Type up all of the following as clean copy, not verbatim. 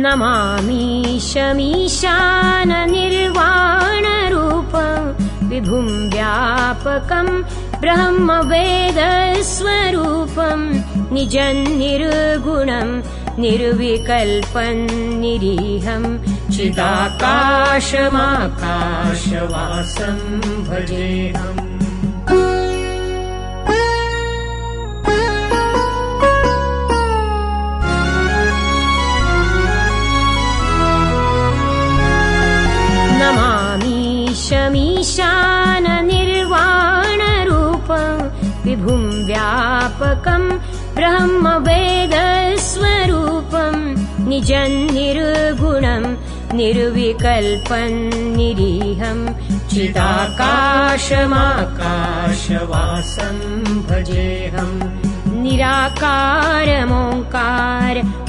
नमामीशमीशाननिर्वाणरूपं विभुं व्यापकं ब्रह्मवेदस्वरूपं निजं निर्गुणं निर्विकल्पं निरीहं चिदाकाशमाकाशवासं भजेऽहम्। नमामीशमीशाननिर्वाणरूपं विभुं व्यापकं ब्रह्मवेदस्वरूपं निजं निर्गुणं निर्विकल्पं निरीहं चिदाकाशमाकाशवासं भजेऽहम्। निराकारमोङ्कार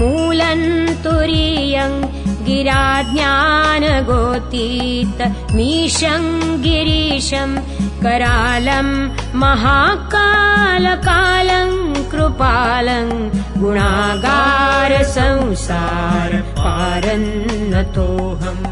मूलन्तुरीयं गिराज्ञानगोतीत मीशं गिरीशं करालं महाकालकालं कृपालं गुणागार संसार पारन्नतोऽहम्।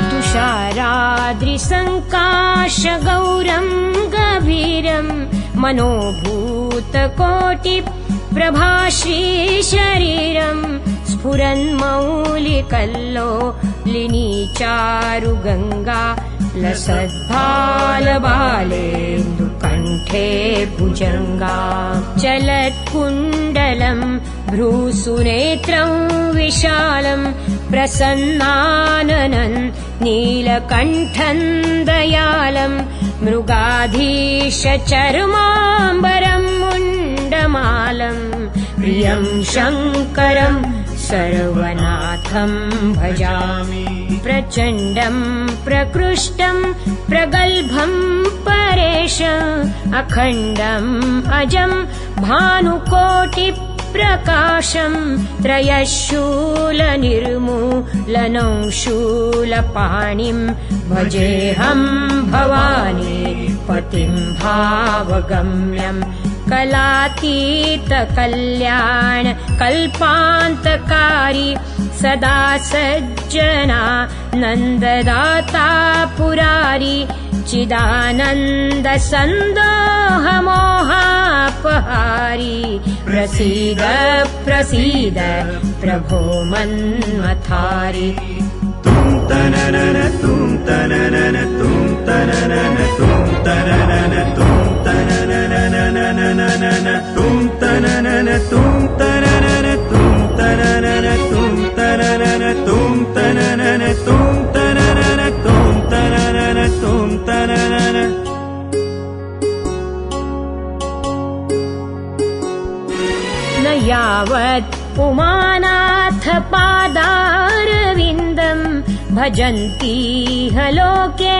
तुषाराद्रिसङ्काशगौरं गभीरं मनोभूतकोटिप्रभाश्रीशरीरं स्फुरन्मौलिकल्लोलिनी चारुगङ्गा लसद्भालबालेन्दुकण्ठे भुजङ्गा चलत्कुण्डलं भ्रूसुनेत्रं विशालं प्रसन्नाननं नीलकण्ठं दयालं मृगाधीशचर्माम्बरं मुण्डमालं प्रियं शङ्करं सर्वनाथं भजामि। प्रचण्डं प्रकृष्टं प्रगल्भं परेशम् अखण्डम् अजं भानुकोटिप्रकाशं त्रयशूलनिर्मूलनं शूलपाणिं भजेऽहं भवानी पतिं भावगम्यं। कलातीतकल्याण कल्पान्तकारी सदा सज्जनानन्ददाता पुरारी चिदानन्दसन्दोहमोहापहारी प्रसीद प्रसीद प्रभो मन्मथारी। तुम तननन तुम तननन तुम तननन तुम तननन तुम तननन तुम तननन तुम तननन तुम तननन तुम तननन तुम तननन तुम तननन तुम तननन तुम तननन। न यावत् उमानाथ पादारविन्दं भजन्तीह लोके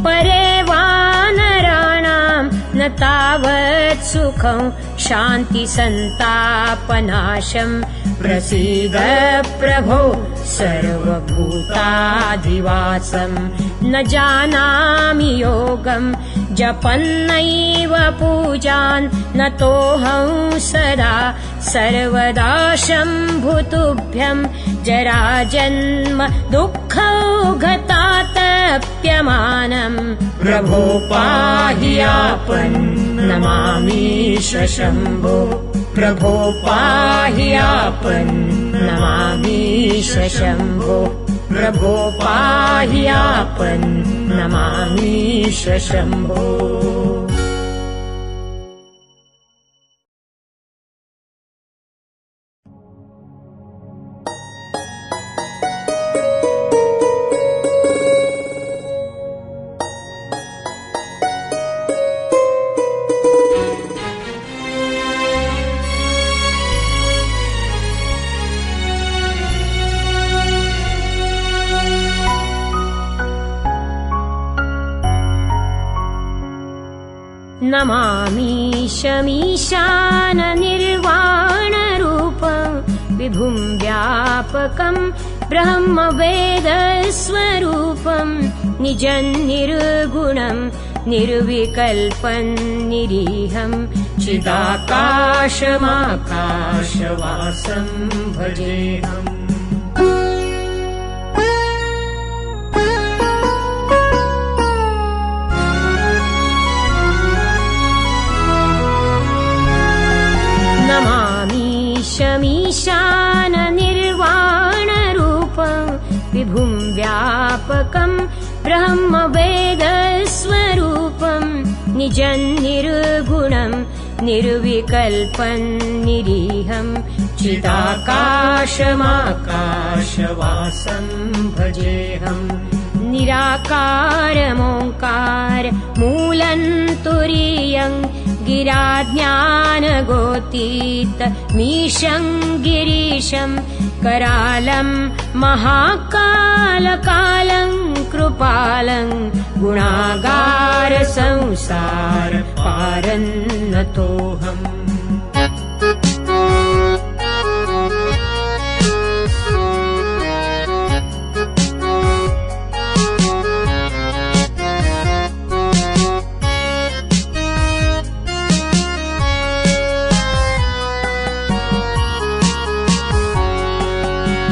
परे वानराणां न तावत् सुखं शान्तिसन्तापनाशं प्रसीद प्रभो सर्वभूताधिवासं। न जानामि योगं जपन्नैव पूजान् न तोऽहं सदा सर्वदा शम्भुतुभ्यं जराजन्म दुःखौघतातप्यमानं प्रभो पाहि आपन्नमामीश शम्भो प्रभो पाहि आपन्नमामीश शम्भो प्रभो पाहि आपन्नमामीश शम्भो। नमामीशमीशाननिर्वाणरूपं विभुं व्यापकं ब्रह्मवेदस्वरूपं निजं निर्गुणं निर्विकल्पं निरीहं चिदाकाशमाकाशवासं भजेऽहम्। नमामीशमीशाननिर्वाणरूपं विभुं व्यापकं ब्रह्मवेदस्वरूपं निजं निर्गुणं निर्विकल्पं निरीहं चिदाकाशमाकाशवासं भजेऽहम्। निराकारमोङ्कार मूलन्तुरीयं गिराज्ञानगोतीत मीशं गिरीशं करालं महाकालकालं कृपालं गुणागार संसार पारन्नतोऽहम्।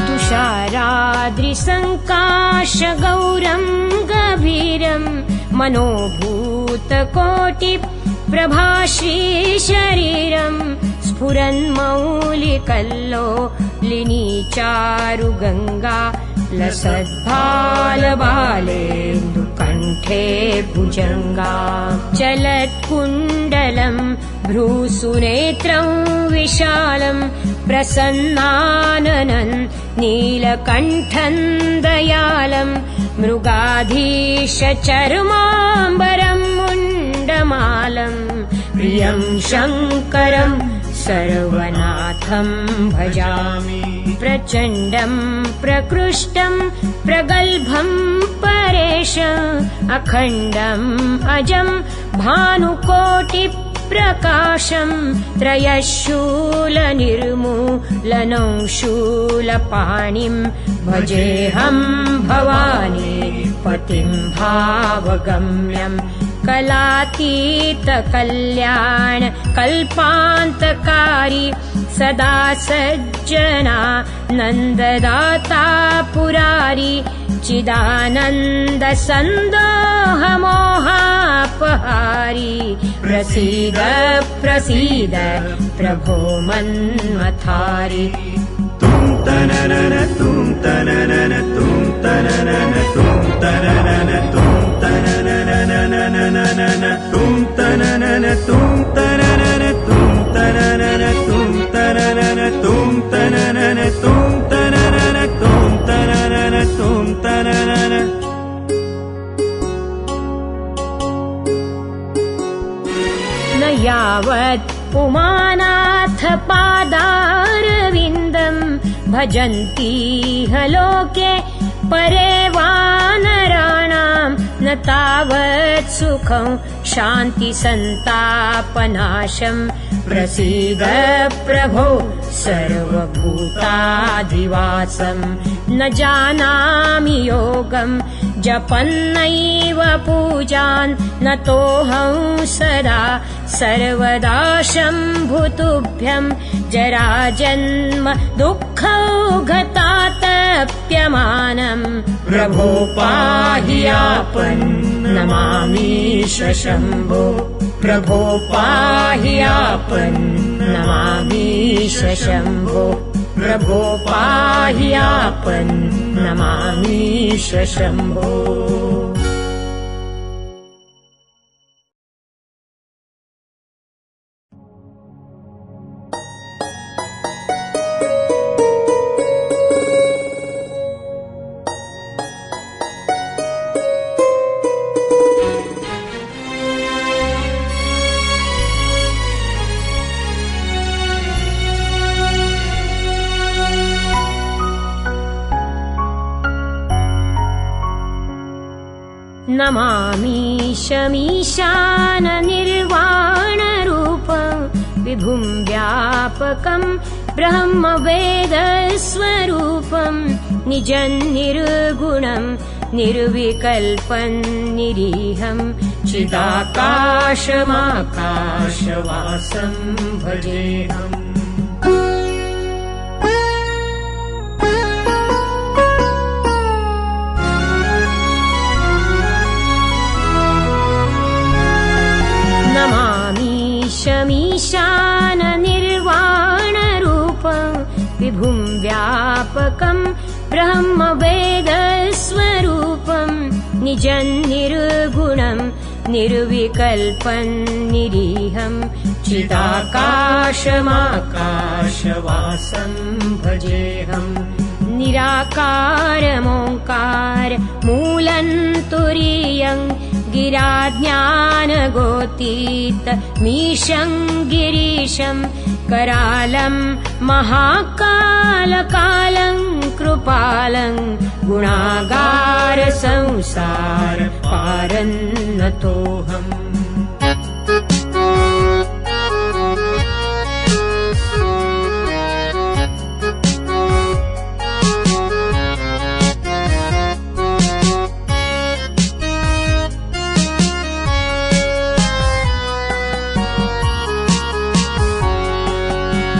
तुषाराद्रिसङ्काशगौरं गभीरं मनोभूतकोटिप्रभाश्रीशरीरं स्फुरन्मौलिकल्लोलिनी चारुगङ्गा लसद्भालबालेन्दुकण्ठे भुजङ्गा चलत्कुण्डलं भ्रूसुनेत्रं विशालं प्रसन्नाननं नीलकण्ठं दयालं मृगाधीशचर्माम्बरं मुण्डमालं प्रियं शङ्करं सर्वनाथं भजामि। प्रचण्डं प्रकृष्टं प्रगल्भं परेशं अखण्डम् अजं भानुकोटिप्रकाशं त्रयशूलनिर्मूलनं शूलपाणिं भजेऽहं भवानी पतिं भावगम्यं। कलातीतकल्याण कल्पान्तकारी सदा सज्जना नन्ददाता पुरारी चिदानन्द सन्दोहमोहापहारी प्रसीद प्रसीद प्रभो मन्मथारी। तुम तननन तुम तननन तुम तननन तुम तननन तुम तननन तुम तननन तुम तननन तुम तननन तुम तननन तुम तननन तुम तननन तुम तननन तुम तननन। न यावत् पुमानाथ पादारविन्दं भजन्तीह लोके परे वानराणां न तावत् सुखं शान्ति सन्तापनाशं प्रसीद प्रभो सर्वभूताधिवासं। न जानामि योगं जपन्नैव पूजान् न तोऽहं सदा सर्वदा शम्भुतुभ्यं जराजन्म दुःखौघतातप्यमानं प्रभो पाहि आपन्नमामीश शम्भो प्रभो पाहि आपन्नमामीश शम्भो प्रभो पाहि आपन्नमामीश शम्भो। नमामीशमीशाननिर्वाणरूपं विभुं व्यापकं ब्रह्मवेदस्वरूपं निजं निर्गुणं निर्विकल्पं निरीहं चिदाकाशमाकाशवासं भजेऽहम्। नमामीशमीशाननिर्वाणरूपं विभुं व्यापकं ब्रह्मवेदस्वरूपं निजं निर्गुणं निर्विकल्पं निरीहं चिदाकाशमाकाशवासं भजेऽहम्। निराकारमोङ्कार मूलं तुरीयं गिराज्ञानगोतीत मीशं गिरीशं करालं महाकालकालं कृपालं गुणागार संसार पारन्नतोऽहम्।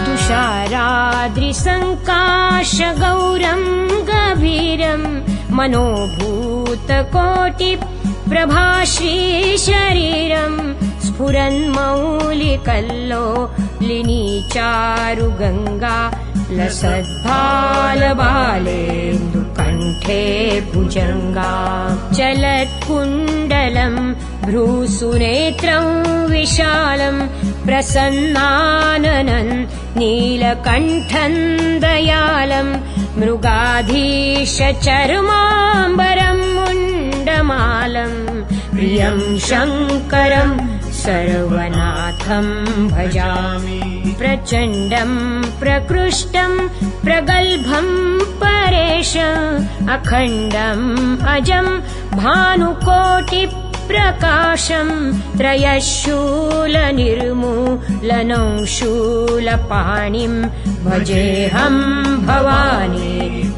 तुषाराद्रिसङ्काशगौरं गभीरं मनोभूतकोटिप्रभाश्रीशरीरं स्फुरन्मौलिकल्लोलिनी चारुगङ्गा लसद्भालबालेन्दुकण्ठे भुजङ्गा चलत्कुण्डलं भ्रूसुनेत्रं विशालं प्रसन्नाननं नीलकण्ठं दयालं मृगाधीशचर्माम्बरं मुण्डमालं प्रियं शङ्करं सर्वनाथं भजामि। प्रचण्डं प्रकृष्टं प्रगल्भं परेश अखण्डम् अजं भानुकोटिप्रकाशं त्रयशूलनिर्मूलनं शूलपाणिं भजेऽहं भवानी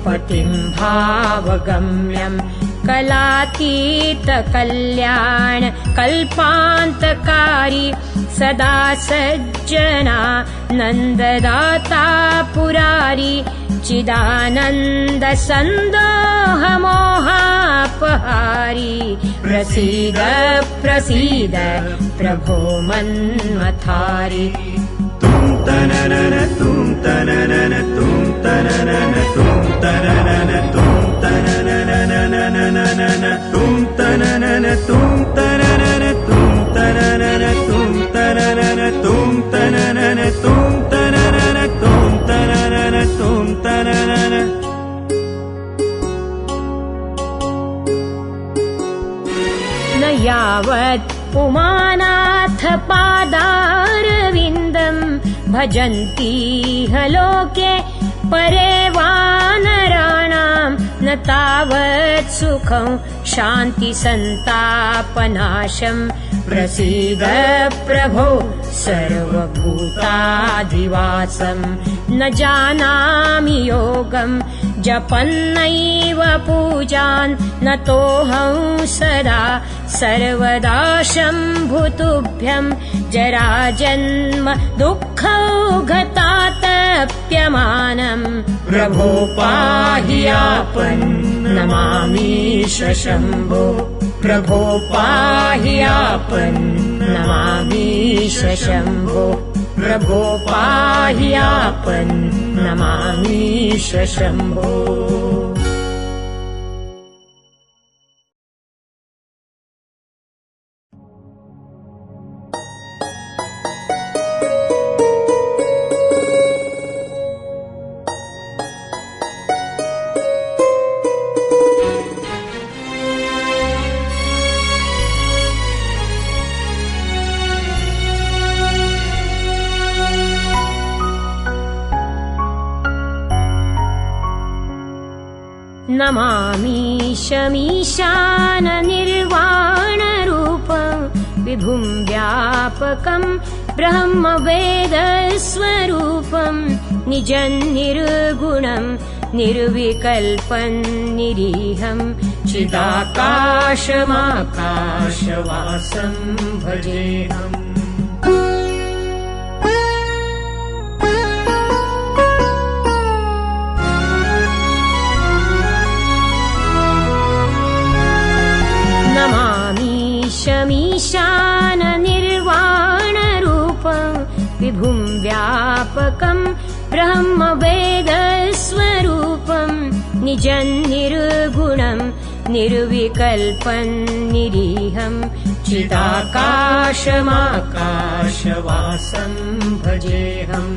पतिं भावगम्यम्। कलातीतकल्याण कल्पान्तकारी सदा सज्जना नन्ददाता पुरारी चिदानन्द सन्दोहमोहापहारी प्रसीद प्रसीद प्रभो मन्मथारी। तुम तननन तुम तननन तुम तननन तुम तननन तुम तननन तुम तननन तुम तननन तुम तननन तुम तननन तुम तननन तुम तननन तुम तननन तुम तननन। न यावत् उमानाथ पादारविन्दं भजन्तीह लोके परे वानराणां न तावत् सुखं शान्ति सन्तापनाशं प्रसीद प्रभो सर्वभूताधिवासं। न जानामि योगं जपन्नैव पूजान् न तोऽहं सदा सर्वदा शम्भुतुभ्यं जराजन्म दुःखौघतातप्यमानं प्रभो पाहि आपन् नमामीश शम्भो प्रभो पाहि आपन् नमामीश शम्भो प्रभो पाहि आपन् नमामीश शम्भो। नमामीशमीशाननिर्वाणरूपं विभुं व्यापकं ब्रह्मवेदस्वरूपं निजं निर्गुणं निर्विकल्पं निरीहं चिदाकाशमाकाशवासं भजेऽहम्। नमामीशमीशाननिर्वाणरूपं विभुं व्यापकं ब्रह्मवेदस्वरूपं निजं निर्गुणं निर्विकल्पं निरीहं चिदाकाशमाकाशवासं भजेऽहम्।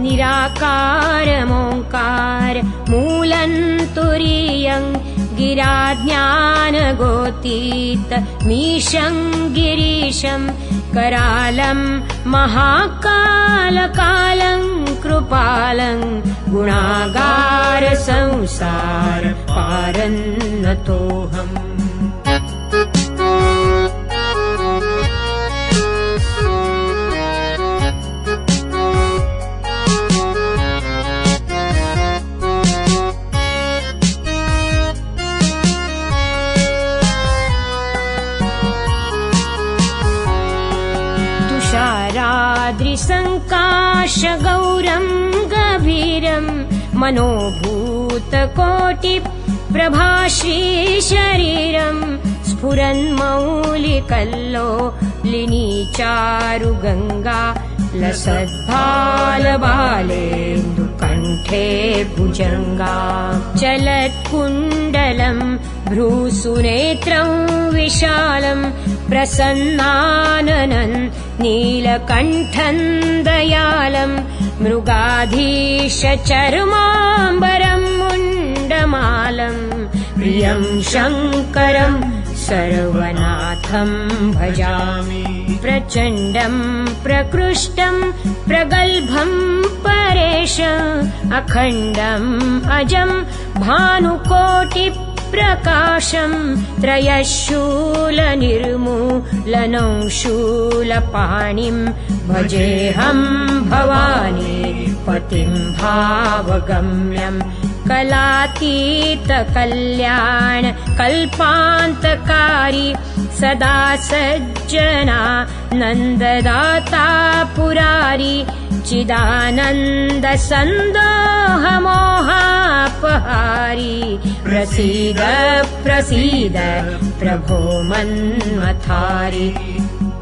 निराकारमोङ्कार मूलं तुरीयं गिराज्ञानगोतीत मीशं गिरीशं करालं महाकालकालं कृपालं गुणागार संसार पारन्नतोऽहम्। तुषाराद्रिसङ्काशगौरं गभीरं मनोभूतकोटिप्रभाश्रीशरीरं स्फुरन्मौलिकल्लोलिनी चारुगङ्गा लसद्भालबालेन्दुकण्ठे भुजङ्गा चलत्कुण्डलं भ्रूसुनेत्रं विशालं प्रसन्नाननं नीलकण्ठं दयालं मृगाधीशचर्माम्बरं मुण्डमालं प्रियं शङ्करं सर्वनाथं भजामि। प्रचण्डं प्रकृष्टं प्रगल्भं परेश अखण्डं अजं भानुकोटिप्रकाशं त्रयशूलनिर्मूलनं शूलपाणिं भजेऽहं भवानी पतिं भावगम्यं। कलातीतकल्याण कल्पान्तकारी सदा सज्जना नन्ददाता पुरारी चिदानन्द सन्दोहमोहापहारी प्रसीद प्रसीद प्रभो मन्मथारी।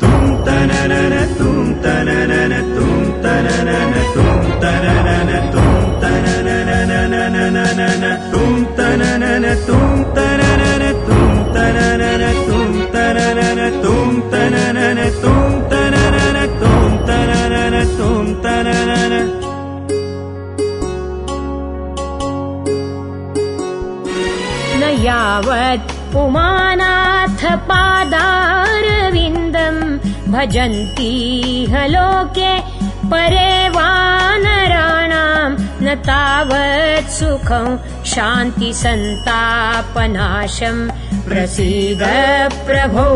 तुम तननन तुम तननन तुम तननन तुम तननन तुम तननन तुम तननन तुम तननन तुम तननन तुम तननन तुम तननन तुम तननन तुम तननन तुम तननन। न यावत् पुमानाथ पादारविन्दं भजन्तीह लोके परे वानराणां न तावत् सुखं शान्ति सन्तापनाशं। प्रसीद प्रभो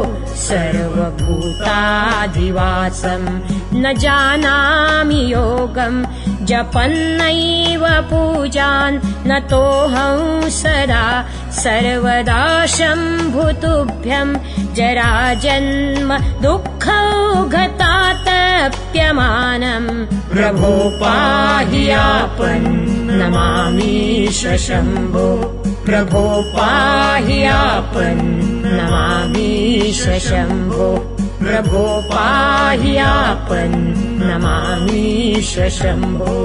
सर्वभूताधिवासं न जानामि योगं जपन्नैव पूजान् न तोऽहं सदा सर्वदा शम्भुतुभ्यं। जराजन्म दुःखौघतातप्यमानं प्रभो पाहि आपन्नमामीश शम्भो। प्रभो पाहि आपन्नमामीश शम्भो। प्रभो पाहि आपन्नमामीश शम्भो।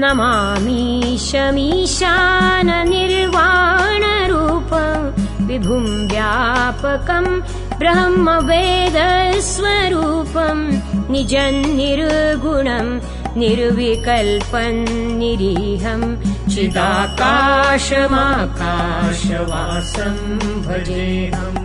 नमामीशमीशाननिर्वाणरूपं विभुं व्यापकं ब्रह्मवेदस्वरूपं निजं निर्गुणं निर्विकल्पं निरीहं चिदाकाशमाकाशवासं भजेऽहम्।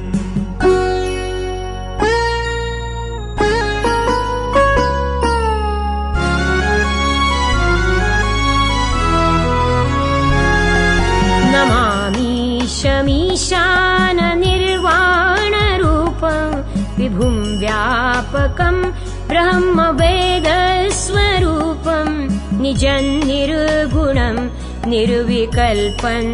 नमामीशमीशान निर्वाणरूपं विभुं व्यापकं ब्रह्मवेदस्वरूपं निजं निर्गुणं निर्विकल्पं